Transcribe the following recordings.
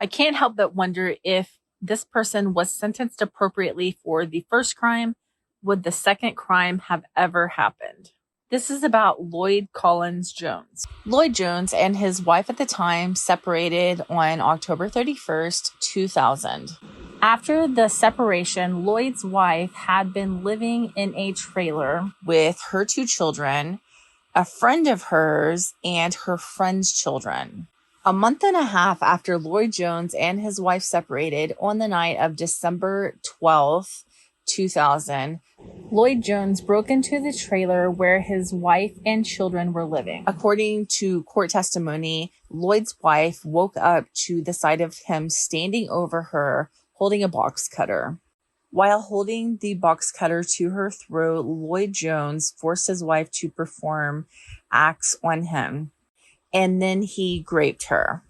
I can't help but wonder if this person was sentenced appropriately for the first crime. Would the second crime have ever happened? This is about Lloyd Collins Jones. Lloyd Jones and his wife at the time separated on October 31st, 2000. After the separation, Lloyd's wife had been living in a trailer with her two children, a friend of hers, and her friend's children. A month and a half after Lloyd Jones and his wife separated, on the night of December 12th, 2000, Lloyd Jones broke into the trailer where his wife and children were living. According to court testimony, Lloyd's wife woke up to the sight of him standing over her, holding a box cutter. While holding the box cutter to her throat, Lloyd Jones forced his wife to perform acts on him, and then he raped her.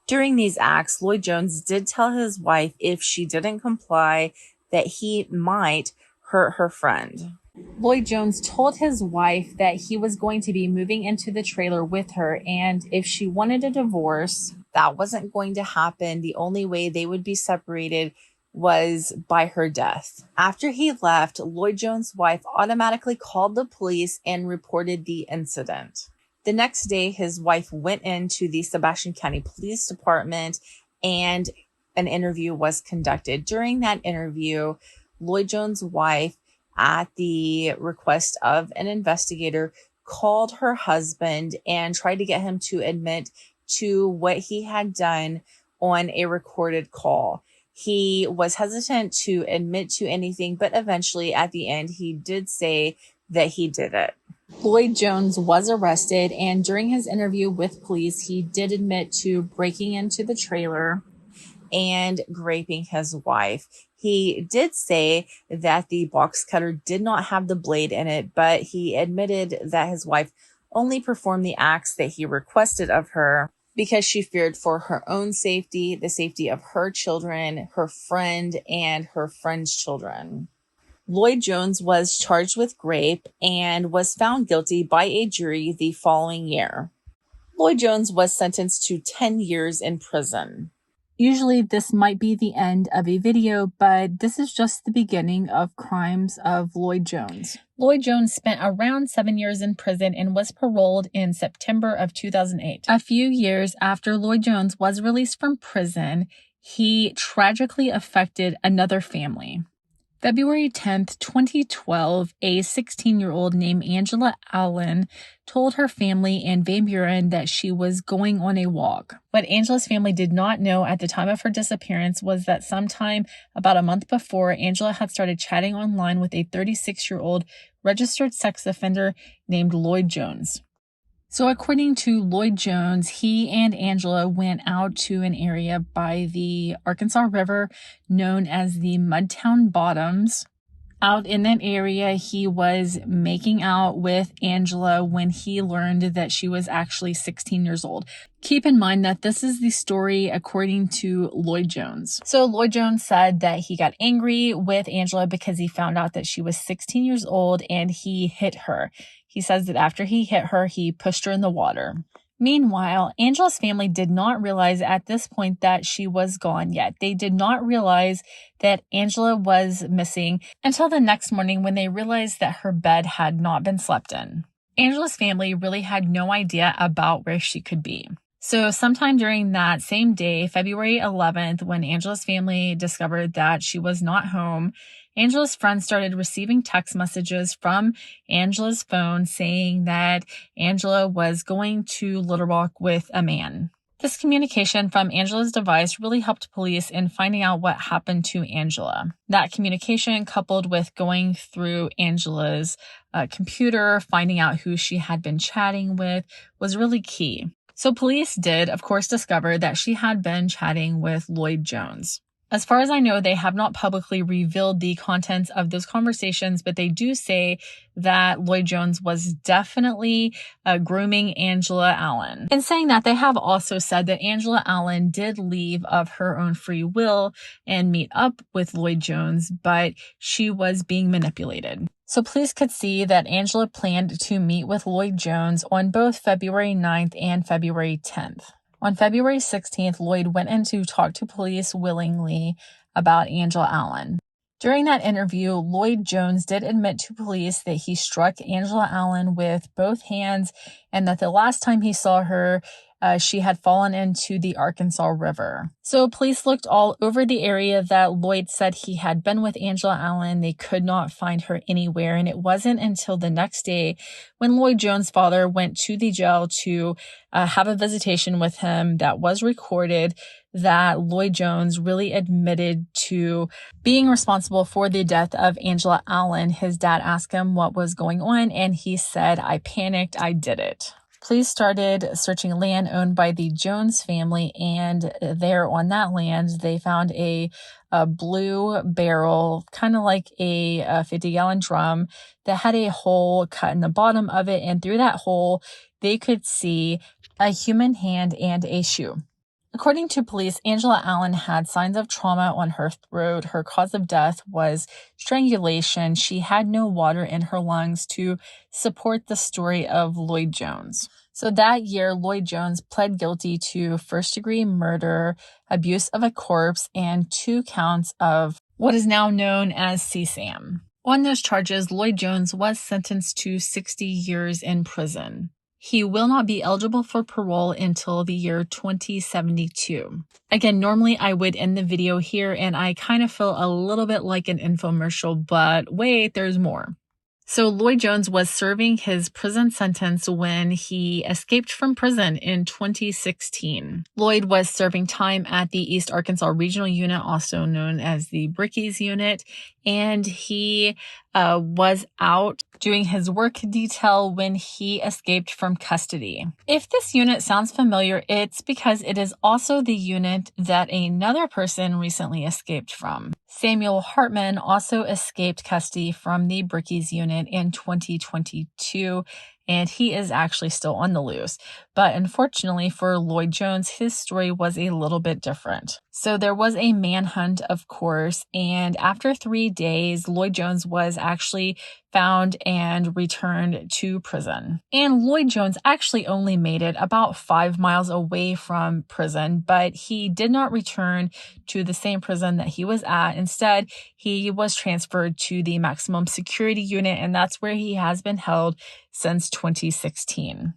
During these acts, Lloyd Jones did tell his wife if she didn't comply that he might hurt her friend. Lloyd Jones told his wife that he was going to be moving into the trailer with her, and if she wanted a divorce, that wasn't going to happen. The only way they would be separated was by her death. After he left, Lloyd Jones' wife automatically called the police and reported the incident. The next day, his wife went into the Sebastian County Police Department and an interview was conducted. During that interview, Lloyd Jones' wife, at the request of an investigator, called her husband and tried to get him to admit to what he had done on a recorded call. He was hesitant to admit to anything, but eventually at the end, he did say that he did it. Lloyd Jones was arrested, and during his interview with police, he did admit to breaking into the trailer and raping his wife. He did say that the box cutter did not have the blade in it, but he admitted that his wife only performed the acts that he requested of her because she feared for her own safety, the safety of her children, her friend, and her friend's children. Lloyd Jones was charged with rape and was found guilty by a jury the following year. Lloyd Jones was sentenced to 10 years in prison. Usually this might be the end of a video, but this is just the beginning of crimes of Lloyd Jones. Lloyd Jones spent around 7 years in prison and was paroled in September of 2008. A few years after Lloyd Jones was released from prison, he tragically affected another family. February 10th, 2012, a 16-year-old named Angela Allen told her family in Van Buren that she was going on a walk. What Angela's family did not know at the time of her disappearance was that sometime about a month before, Angela had started chatting online with a 36-year-old registered sex offender named Lloyd Jones. So according to Lloyd Jones, he and Angela went out to an area by the Arkansas River known as the Mudtown Bottoms. Out in that area, he was making out with Angela when he learned that she was actually 16 years old. Keep in mind that this is the story according to Lloyd Jones. So Lloyd Jones said that he got angry with Angela because he found out that she was 16 years old and he hit her. He says that after he hit her, he pushed her in the water. Meanwhile, Angela's family did not realize at this point that she was gone yet. They did not realize that Angela was missing until the next morning when they realized that her bed had not been slept in. Angela's family really had no idea about where she could be. So sometime during that same day, February 11th, when Angela's family discovered that she was not home, Angela's friends started receiving text messages from Angela's phone saying that Angela was going to Little Rock with a man. This communication from Angela's device really helped police in finding out what happened to Angela. That communication, coupled with going through Angela's computer, finding out who she had been chatting with, was really key. So police did, of course, discover that she had been chatting with Lloyd Jones. As far as I know, they have not publicly revealed the contents of those conversations, but they do say that Lloyd Jones was definitely grooming Angela Allen. In saying that, they have also said that Angela Allen did leave of her own free will and meet up with Lloyd Jones, but she was being manipulated. So police could see that Angela planned to meet with Lloyd Jones on both February 9th and February 10th. On February 16th, Lloyd went in to talk to police willingly about Angela Allen. During that interview, Lloyd Jones did admit to police that he struck Angela Allen with both hands and that the last time he saw her, she had fallen into the Arkansas River. So police looked all over the area that Lloyd said he had been with Angela Allen. They could not find her anywhere. And it wasn't until the next day when Lloyd Jones' father went to the jail to have a visitation with him that was recorded that Lloyd Jones really admitted to being responsible for the death of Angela Allen. His dad asked him what was going on, and he said, "I panicked, I did it." Police started searching land owned by the Jones family, and there on that land, they found a blue barrel, kind of like a 50-gallon drum that had a hole cut in the bottom of it, and through that hole, they could see a human hand and a shoe. According to police, Angela Allen had signs of trauma on her throat. Her cause of death was strangulation. She had no water in her lungs to support the story of Lloyd Jones. So that year, Lloyd Jones pled guilty to first-degree murder, abuse of a corpse, and 2 counts of what is now known as CSAM. On those charges, Lloyd Jones was sentenced to 60 years in prison. He will not be eligible for parole until the year 2072. Again, normally I would end the video here, and I kind of feel a little bit like an infomercial, but wait, there's more. So Lloyd Jones was serving his prison sentence when he escaped from prison in 2016. Lloyd was serving time at the East Arkansas Regional Unit, also known as the Brickies Unit, and he was out doing his work detail when he escaped from custody. If this unit sounds familiar, it's because it is also the unit that another person recently escaped from. Samuel Hartman also escaped custody from the Brickies unit in 2022, and he is actually still on the loose. But unfortunately for Lloyd Jones, his story was a little bit different. So there was a manhunt, of course, and after 3 days, Lloyd Jones was actually found and returned to prison. And Lloyd Jones actually only made it about 5 miles away from prison, but he did not return to the same prison that he was at. Instead, he was transferred to the maximum security unit, and that's where he has been held since 2016.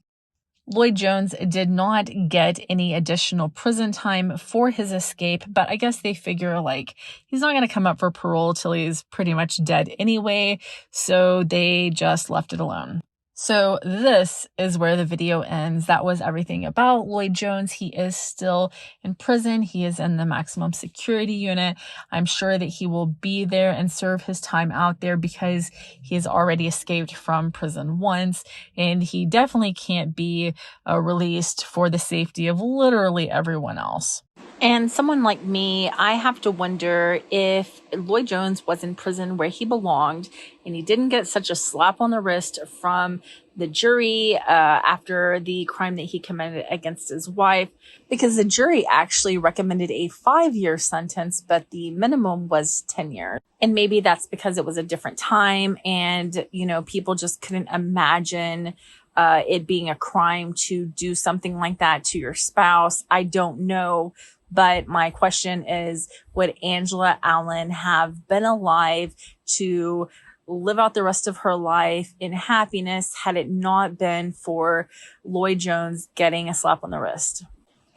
Lloyd Jones did not get any additional prison time for his escape, but I guess they figure like he's not going to come up for parole till he's pretty much dead anyway, so they just left it alone. So this is where the video ends. That was everything about Lloyd Jones. He is still in prison. He is in the maximum security unit. I'm sure that he will be there and serve his time out there because he has already escaped from prison once, and he definitely can't be released for the safety of literally everyone else. And someone like me, I have to wonder if Lloyd Jones was in prison where he belonged and he didn't get such a slap on the wrist from the jury after the crime that he committed against his wife, because the jury actually recommended a 5-year sentence, but the minimum was 10 years. And maybe that's because it was a different time and, you know, people just couldn't imagine it being a crime to do something like that to your spouse. I don't know. But my question is, would Angela Allen have been alive to live out the rest of her life in happiness had it not been for Lloyd Jones getting a slap on the wrist?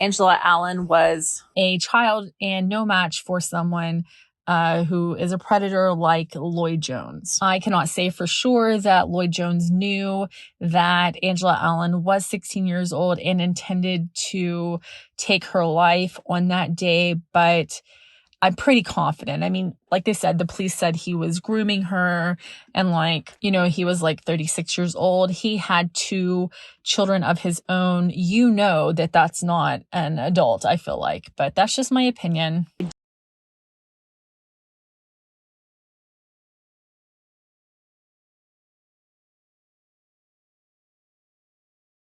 Angela Allen was a child and no match for someone who is a predator like Lloyd Jones. I cannot say for sure that Lloyd Jones knew that Angela Allen was 16 years old and intended to take her life on that day, but I'm pretty confident. I mean, like they said, the police said he was grooming her and he was 36 years old. He had 2 children of his own. You know that that's not an adult, I feel like, but that's just my opinion.